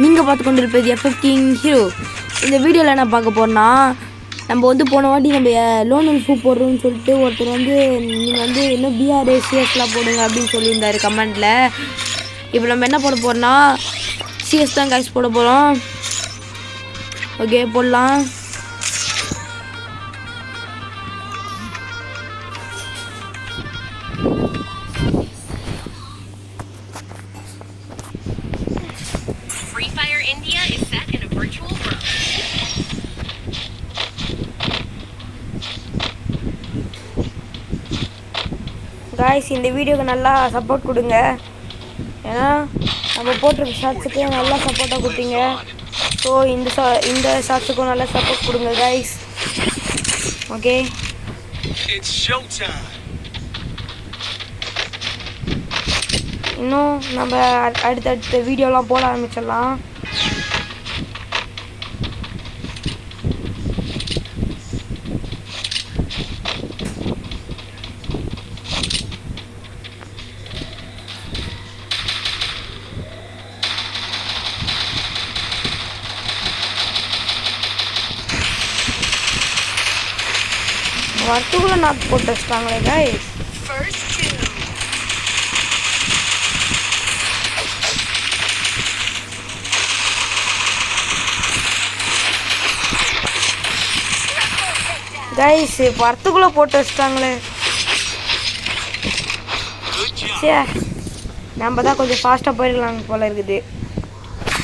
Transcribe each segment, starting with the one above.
நீங்கள் பார்த்து கொண்டு இருப்பது எஃப்எஃப் கிங் ஹீரோ. இந்த வீடியோவில் என்ன பார்க்க போகிறோன்னா, நம்ம வந்து போன வாட்டி நம்ம லோன் உல்ஃபு போடுறோம்னு சொல்லிட்டு ஒருத்தர் வந்து நீங்கள் வந்து இன்னும் பிஆர்ஏ சிஎஸ்லாம் போடுங்க அப்படின்னு சொல்லியிருந்தார் கமெண்டில். இப்போ நம்ம என்ன போட போகிறோன்னா சிஎஸ் தான் கைஸ் போட போகிறோம். ஓகே போடலாம். Free Fire India is set in a virtual world. Guys இந்த வீடியோக்கு நல்லா சப்போர்ட் கொடுங்க. ஏன்னா நம்ம போட்டிருக்க ஷார்ட்ஸுக்கு நல்லா சப்போர்ட்டாக கொடுத்தீங்க. ஸோ இந்த ஷார்ட்ஸுக்கும் நல்லா சப்போர்ட் கொடுங்க காய்ஸ். ஓகே இன்னும் நம்ம அடுத்தடுத்த வீடியோலாம் போட ஆரம்பிச்சிடலாம். வரத்துக்குள்ள நாக்கு போட்டு வச்சிட்டாங்களே கைஸ். கைஸ் வரத்துக்குள்ள போட்டு வச்சிட்டாங்களே. சே நம்ம தான் கொஞ்சம் ஃபாஸ்ட்டாக போயிடலாம் போல இருக்குது.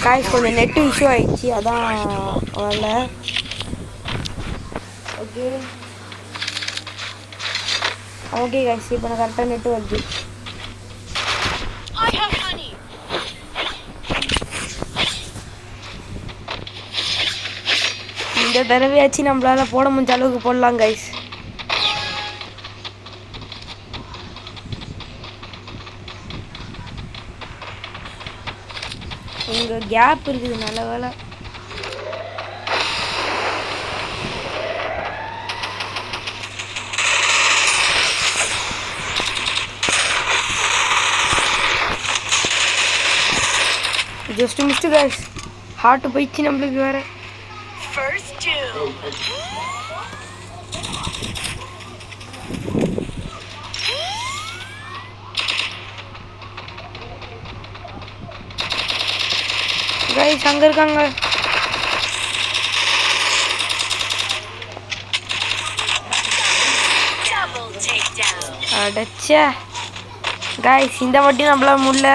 கைஸ் கொஞ்சம் நெட்டு இஷ்யூ ஆயிடுச்சு, அதான் வரல. ஓகே ஓகே கைஸ் இப்போ நான் கரெக்டாக நெட்டு வருது. இந்த தடவையாச்சு நம்மளால போட முடிஞ்ச அளவுக்கு போடலாம் கைஸ். இங்கே கேப் இருக்குது, நல்ல வேலை. ஜஸ்ட் மிஸ்டு கைஸ், ஹார்ட் போயிடுச்சு நம்மளுக்கு வேற. கைஸ் அங்க இருக்காங்க. அடச்சே கைஸ் இந்த வாட்டி நம்மளால முடியல.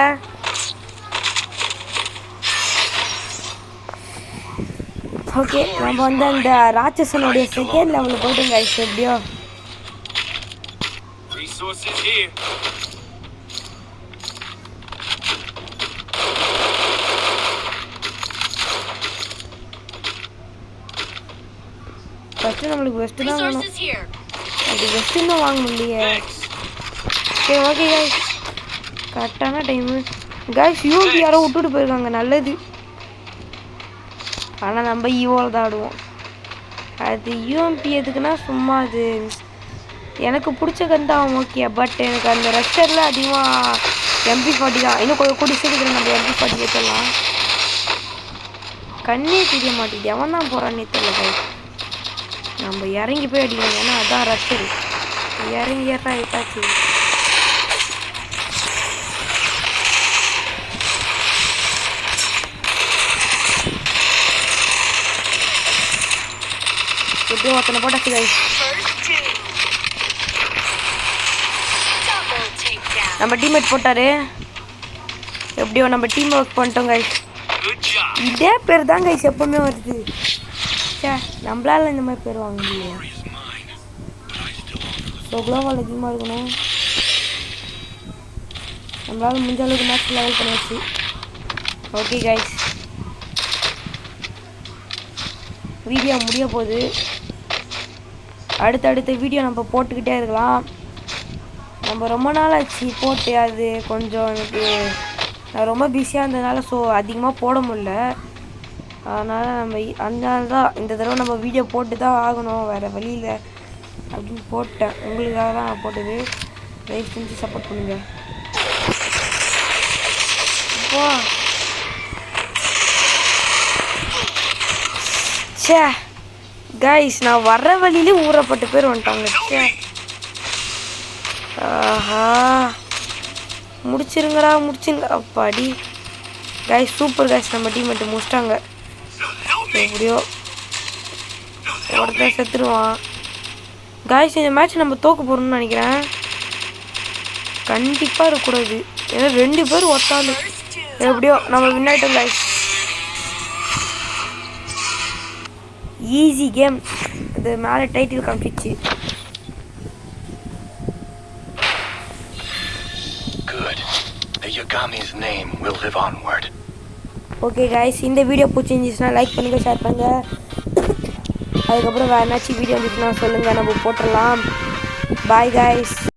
ஓகே நம்ம வந்து அந்த ராட்சசனுடைய செகண்ட் லெவலில் போய்ட்டோம் கைஸ். எப்படியோ ஃபஸ்ட்டு நம்மளுக்கு வெஸ்ட்டு தான் வேணும். அது வெஸ்ட்டு இன்னும் வாங்க முடியலையே. சரி ஓகே கைஸ் கரெக்டான டைமு. கைஸ் யூபி யாரோ விட்டுட்டு போயிருக்காங்க, நல்லது. ஆனால் நம்ம ஈவோவில் தான் ஆடுவோம். அது யூஎம்பி எதுக்குன்னா சும்மா அது எனக்கு பிடிச்ச கன் தான் ஓகே. பட் எனக்கு அந்த ரஷ்டரில் அதிகமாக MP40 தான். இன்னும் கொஞ்சம் கூடி சீக்கிரம் நம்ம MP40 ஏற்றலாம். கண்ணே தெரிய மாட்டேங்குது, எவன் தான் போகிறான்னே தெரியல. நம்ம இறங்கி போய் அடிக்கணும், ஏன்னா அதான் ரஷ்டரு. இறங்கி ஏறா ஆயிட்டாச்சு. எப்படியோ ஒருத்தனை போட்டாச்சு கைஸ். நம்ம டீம்மேட் போட்டாரு. எப்படியோ நம்ம டீம் ஒர்க் பண்ணிட்டோம் கைஸ். இதே பேர் தான் கைஸ் எப்பவுமே வருது. சே நம்மளால இந்த மாதிரி பேர் வாங்க முடியல. ஸோ குளோவால் அதிகமாக இருக்கணும். நம்மளால முடிஞ்ச அளவுக்கு மேட்ச் லெவல் பண்ணியாச்சு. ஓகே கைஸ் வீடியோ முடிய போகுது. அடுத்தடுத்த வீடியோ நம்ம போட்டுக்கிட்டே இருக்கலாம். நம்ம ரொம்ப நாள் ஆச்சு போட்டு, அது கொஞ்சம் எனக்கு நான் ரொம்ப பிஸியாக இருந்ததுனால ஸோ அதிகமாக போட முடில. அதனால் அதனால தான் இந்த தடவை நம்ம வீடியோ போட்டு தான் ஆகணும், வேறு வழியில் அப்படின்னு போட்டேன். உங்களுக்காக தான் நான் போட்டது. தயவு செஞ்சு சப்போர்ட் பண்ணுங்கள். இப்போ சே கைஸ் நான் வர்ற வழியிலே ஊறப்பட்ட பேர் வந்துட்டாங்க. சே ஆஹா முடிச்சிருங்கடா அப்பாடி. கைஸ் சூப்பர் கைஸ், நம்ம டீம்மேட்டு முடிச்சிட்டாங்க. எப்படியோ ஒருத்தன் செத்துருவான். கைஸ் இந்த மேட்ச் நம்ம தோக்க போகிறோம்னு நினைக்கிறேன். கண்டிப்பாக இருக்கக்கூடாது, ஏன்னா 2 பேர் ஒத்தாலும். எப்படியோ நம்ம வின் ஆகிட்டோம் கைஸ். Easy game. இது மேலே டைட்டில் காமிச்சிச்சு. ஓகே கைஸ், இந்த வீடியோ பிடிச்சிருந்துச்சுன்னா லைக் பண்ணுங்கள், ஷேர் பண்ணுங்கள். அதுக்கப்புறம் வேறு ஏதாச்சும் வீடியோ வந்துச்சுன்னா சொல்லுங்கள், நம்ம போட்டுடலாம். Bye guys.